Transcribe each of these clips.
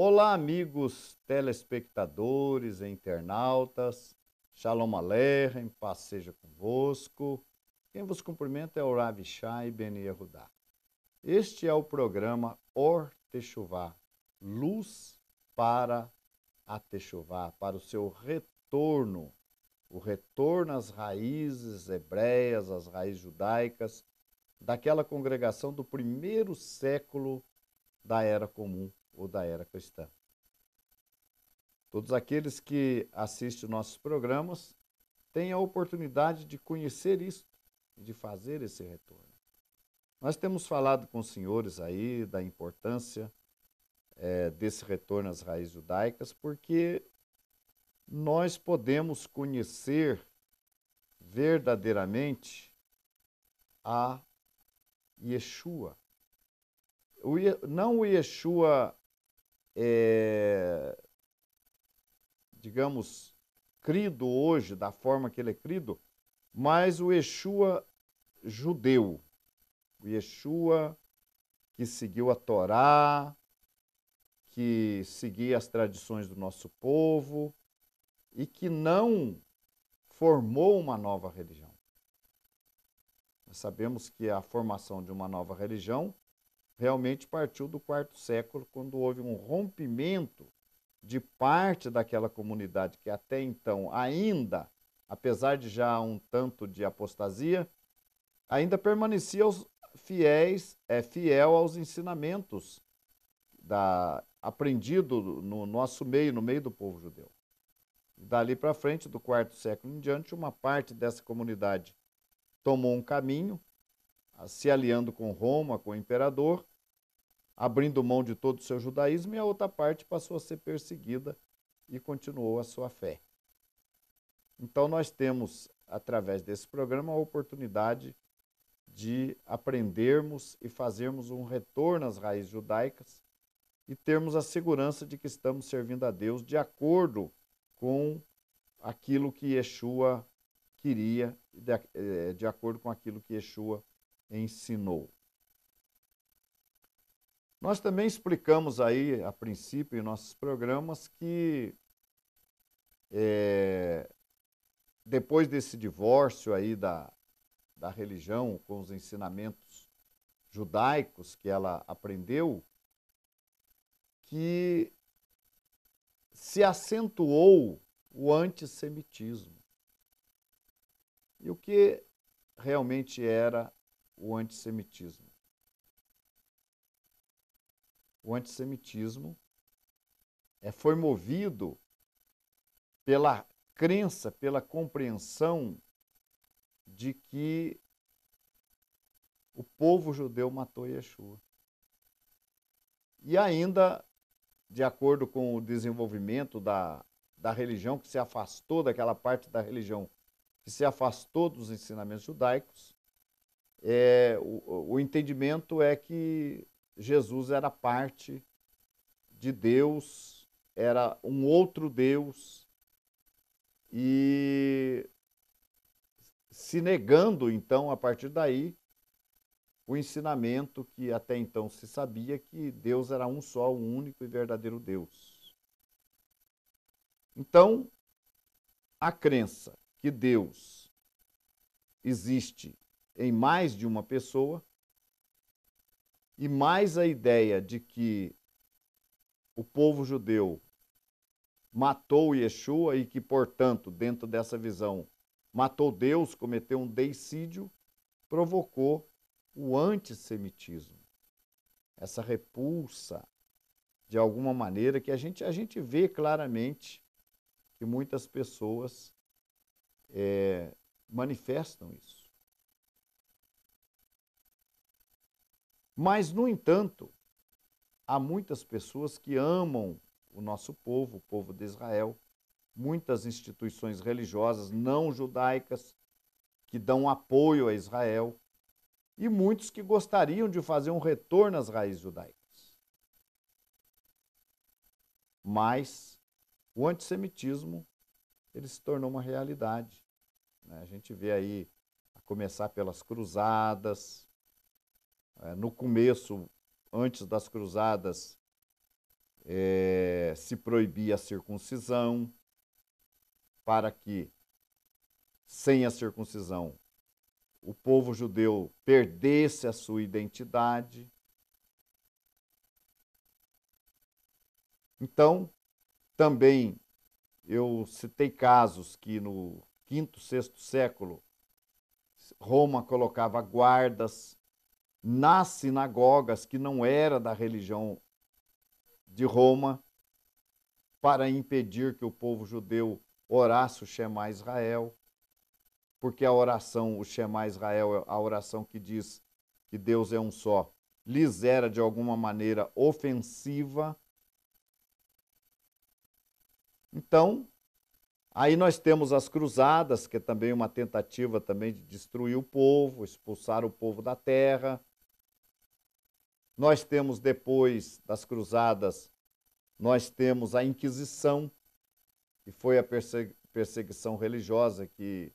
Olá, amigos telespectadores e internautas. Shalom Aleichem, paz seja convosco. Quem vos cumprimenta é o Rav Shai Ben Yehudá. Este é o programa Or Teshuvá, Luz para a Teshuvá, para o seu retorno, o retorno às raízes hebreias, às raízes judaicas, daquela congregação do primeiro século da Era Comum ou da Era Cristã. Todos aqueles que assistem nossos programas têm a oportunidade de conhecer isso e de fazer esse retorno. Nós temos falado com os senhores aí da importância desse retorno às raízes judaicas, porque nós podemos conhecer verdadeiramente a Yeshua. Não o Yeshua, digamos, crido hoje, da forma que ele é crido, mas o Yeshua judeu, o Yeshua que seguiu a Torá, que seguia as tradições do nosso povo e que não formou uma nova religião. Nós sabemos que a formação de uma nova religião realmente partiu do quarto século, quando houve um rompimento de parte daquela comunidade que até então ainda, apesar de já um tanto de apostasia, ainda permanecia fiel aos ensinamentos aprendido no nosso meio, no meio do povo judeu. Dali para frente, do quarto século em diante, uma parte dessa comunidade tomou um caminho, se aliando com Roma, com o imperador, abrindo mão de todo o seu judaísmo, e a outra parte passou a ser perseguida e continuou a sua fé. Então nós temos, através desse programa, a oportunidade de aprendermos e fazermos um retorno às raízes judaicas e termos a segurança de que estamos servindo a Deus de acordo com aquilo que Yeshua queria, de acordo com aquilo que Yeshua ensinou. Nós também explicamos aí, a princípio, em nossos programas, que depois desse divórcio aí da religião com os ensinamentos judaicos que ela aprendeu, que se acentuou o antissemitismo. E o que realmente era o antissemitismo? O antissemitismo foi movido pela crença, pela compreensão de que o povo judeu matou Yeshua. E ainda, de acordo com o desenvolvimento da religião, que se afastou daquela parte da religião, que se afastou dos ensinamentos judaicos, o entendimento é que Jesus era parte de Deus, era um outro Deus, e se negando, então, a partir daí, o ensinamento que até então se sabia que Deus era um só, o único e verdadeiro Deus. Então, a crença que Deus existe em mais de uma pessoa e mais a ideia de que o povo judeu matou Yeshua e que, portanto, dentro dessa visão, matou Deus, cometeu um deicídio, provocou o antissemitismo. Essa repulsa, de alguma maneira, que a gente vê claramente que muitas pessoas manifestam isso. Mas, no entanto, há muitas pessoas que amam o nosso povo, o povo de Israel, muitas instituições religiosas não judaicas que dão apoio a Israel e muitos que gostariam de fazer um retorno às raízes judaicas. Mas o antissemitismo ele se tornou uma realidade. A gente vê aí, a começar pelas cruzadas. No começo, antes das cruzadas, se proibia a circuncisão, para que, sem a circuncisão, o povo judeu perdesse a sua identidade. Então, também eu citei casos que no quinto, sexto século, Roma colocava guardas nas sinagogas que não era da religião de Roma, para impedir que o povo judeu orasse o Shema Israel, porque a oração, o Shema Israel, a oração que diz que Deus é um só, lhes era de alguma maneira ofensiva. Então, aí nós temos as cruzadas, que é também uma tentativa também de destruir o povo, expulsar o povo da terra. Nós temos depois das cruzadas, nós temos a Inquisição, que foi a perseguição religiosa que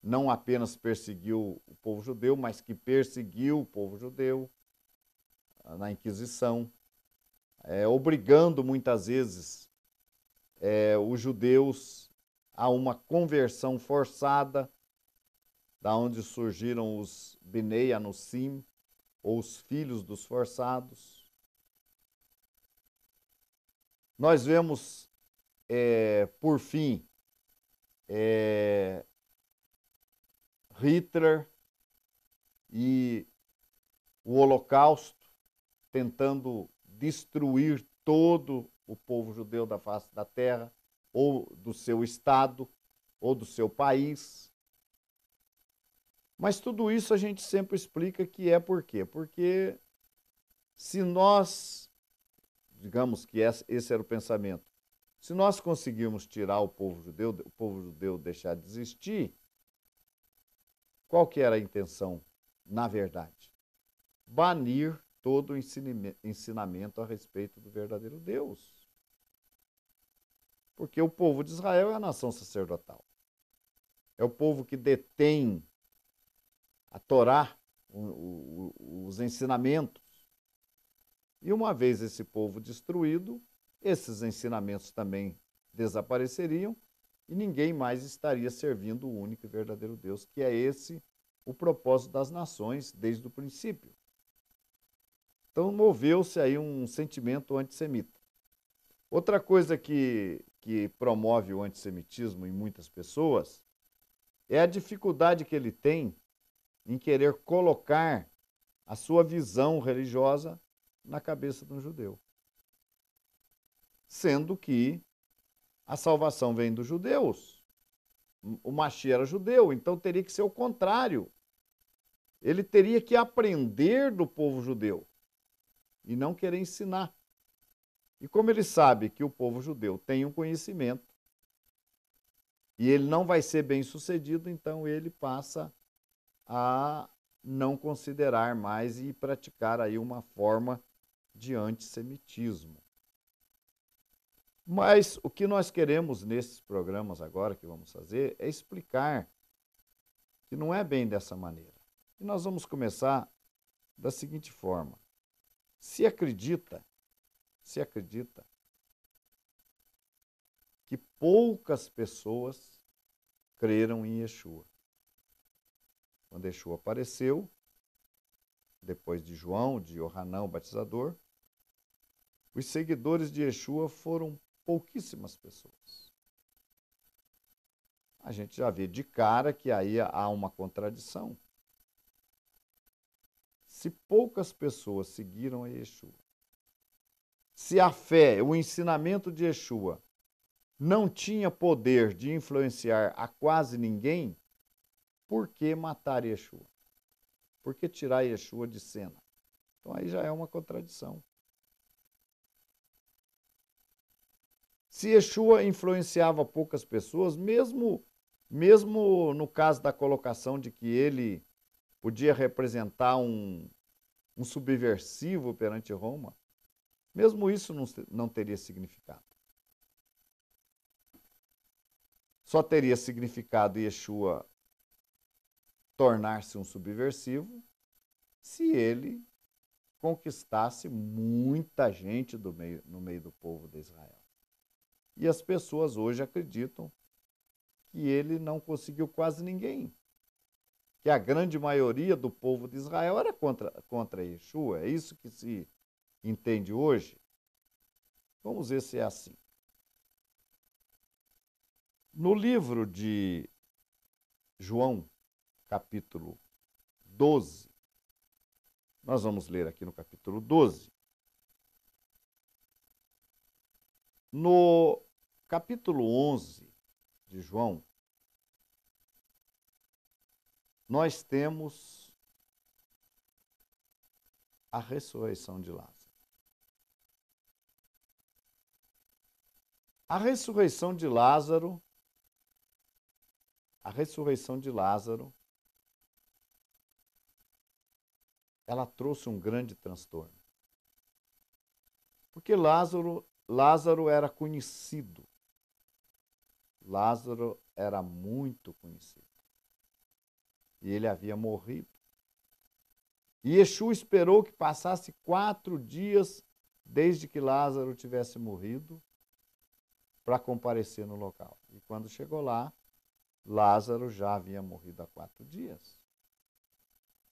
não apenas perseguiu o povo judeu, mas que perseguiu o povo judeu na Inquisição, obrigando muitas vezes os judeus a uma conversão forçada, da onde surgiram os Bnei Anossim, ou os filhos dos forçados. Nós vemos, por fim, Hitler e o Holocausto, tentando destruir todo o povo judeu da face da terra, ou do seu estado, ou do seu país. Mas tudo isso a gente sempre explica que é por quê? Porque se nós, digamos que esse era o pensamento, se nós conseguirmos tirar o povo judeu deixar de existir, qual que era a intenção, na verdade? Banir todo o ensinamento a respeito do verdadeiro Deus. Porque o povo de Israel é a nação sacerdotal. É o povo que detém a Torá, os ensinamentos. E uma vez esse povo destruído, esses ensinamentos também desapareceriam e ninguém mais estaria servindo o único e verdadeiro Deus, que é esse o propósito das nações desde o princípio. Então moveu-se aí um sentimento antissemita. Outra coisa que promove o antissemitismo em muitas pessoas é a dificuldade que ele tem em querer colocar a sua visão religiosa na cabeça de um judeu. Sendo que a salvação vem dos judeus. O Mashiach era judeu, então teria que ser o contrário. Ele teria que aprender do povo judeu e não querer ensinar. E como ele sabe que o povo judeu tem um conhecimento e ele não vai ser bem sucedido, então ele passa a não considerar mais e praticar aí uma forma de antissemitismo. Mas o que nós queremos nesses programas agora que vamos fazer é explicar que não é bem dessa maneira. E nós vamos começar da seguinte forma. Se acredita que poucas pessoas creram em Yeshua. Quando Yeshua apareceu, depois de João, de Yohanan, o batizador, os seguidores de Yeshua foram pouquíssimas pessoas. A gente já vê de cara que aí há uma contradição. Se poucas pessoas seguiram a Yeshua, se a fé, o ensinamento de Yeshua não tinha poder de influenciar a quase ninguém, por que matar Yeshua? Por que tirar Yeshua de cena? Então aí já é uma contradição. Se Yeshua influenciava poucas pessoas, mesmo no caso da colocação de que ele podia representar um subversivo perante Roma, mesmo isso não teria significado. Só teria significado Yeshua tornar-se um subversivo se ele conquistasse muita gente no meio do povo de Israel. E as pessoas hoje acreditam que ele não conseguiu quase ninguém. Que a grande maioria do povo de Israel era contra Yeshua. É isso que se entende hoje? Vamos ver se é assim. No livro de João, capítulo 12, nós vamos ler aqui no capítulo 12. No capítulo 11 de João, nós temos a ressurreição de Lázaro. A ressurreição de Lázaro, ela trouxe um grande transtorno. Porque Lázaro era conhecido. Lázaro era muito conhecido. E ele havia morrido. E Yeshua esperou que passasse 4 dias desde que Lázaro tivesse morrido para comparecer no local. E quando chegou lá, Lázaro já havia morrido há 4 dias.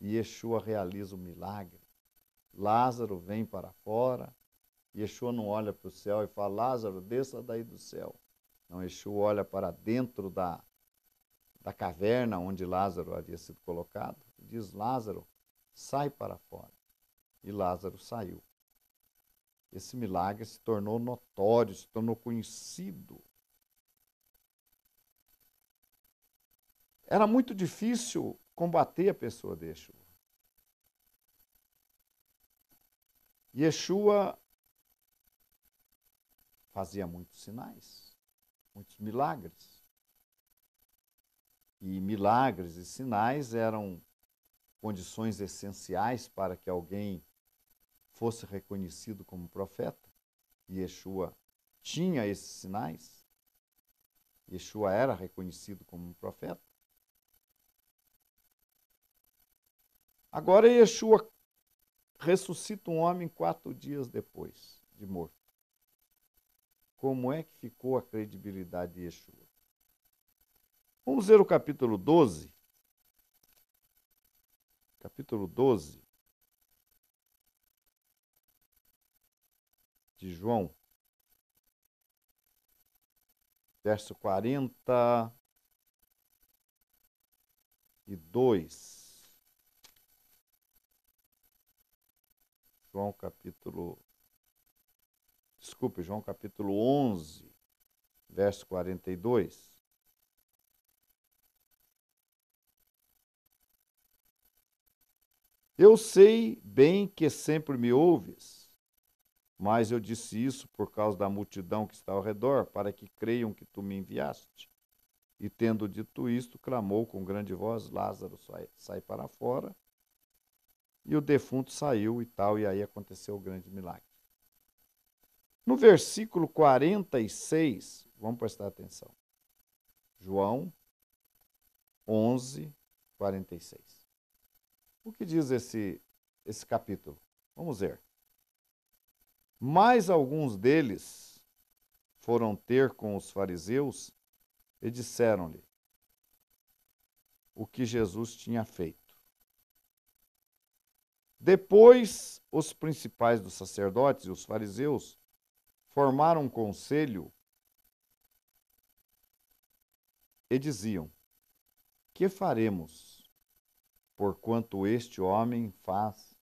E Yeshua realiza o milagre. Lázaro vem para fora. Yeshua não olha para o céu e fala, Lázaro, desça daí do céu. Não, Yeshua olha para dentro da caverna onde Lázaro havia sido colocado e diz, Lázaro, sai para fora. E Lázaro saiu. Esse milagre se tornou notório, se tornou conhecido. Era muito difícil combater a pessoa de Yeshua. Yeshua fazia muitos sinais, muitos milagres. E milagres e sinais eram condições essenciais para que alguém fosse reconhecido como profeta. E Yeshua tinha esses sinais. Yeshua era reconhecido como um profeta. Agora Yeshua ressuscita um homem 4 dias depois de morto. Como é que ficou a credibilidade de Yeshua? Vamos ver o capítulo 12. Capítulo 12 de João, verso 42. João capítulo 11, verso 42. Eu sei bem que sempre me ouves, mas eu disse isso por causa da multidão que está ao redor, para que creiam que tu me enviaste. E tendo dito isto, clamou com grande voz, Lázaro, sai para fora. E o defunto saiu e tal, e aí aconteceu o grande milagre. No versículo 46, vamos prestar atenção. João 11, 46. O que diz esse capítulo? Vamos ver. Mas alguns deles foram ter com os fariseus e disseram-lhe o que Jesus tinha feito. Depois, os principais dos sacerdotes e os fariseus formaram um conselho e diziam, que faremos, porquanto este homem faz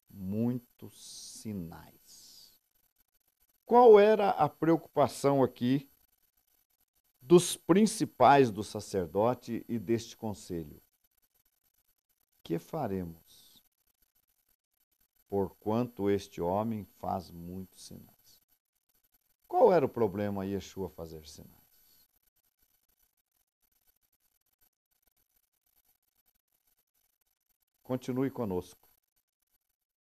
muitos sinais? Qual era a preocupação aqui dos principais do sacerdote e deste conselho? Que faremos, porquanto este homem faz muitos sinais? Qual era o problema Yeshua fazer sinais? Continue conosco.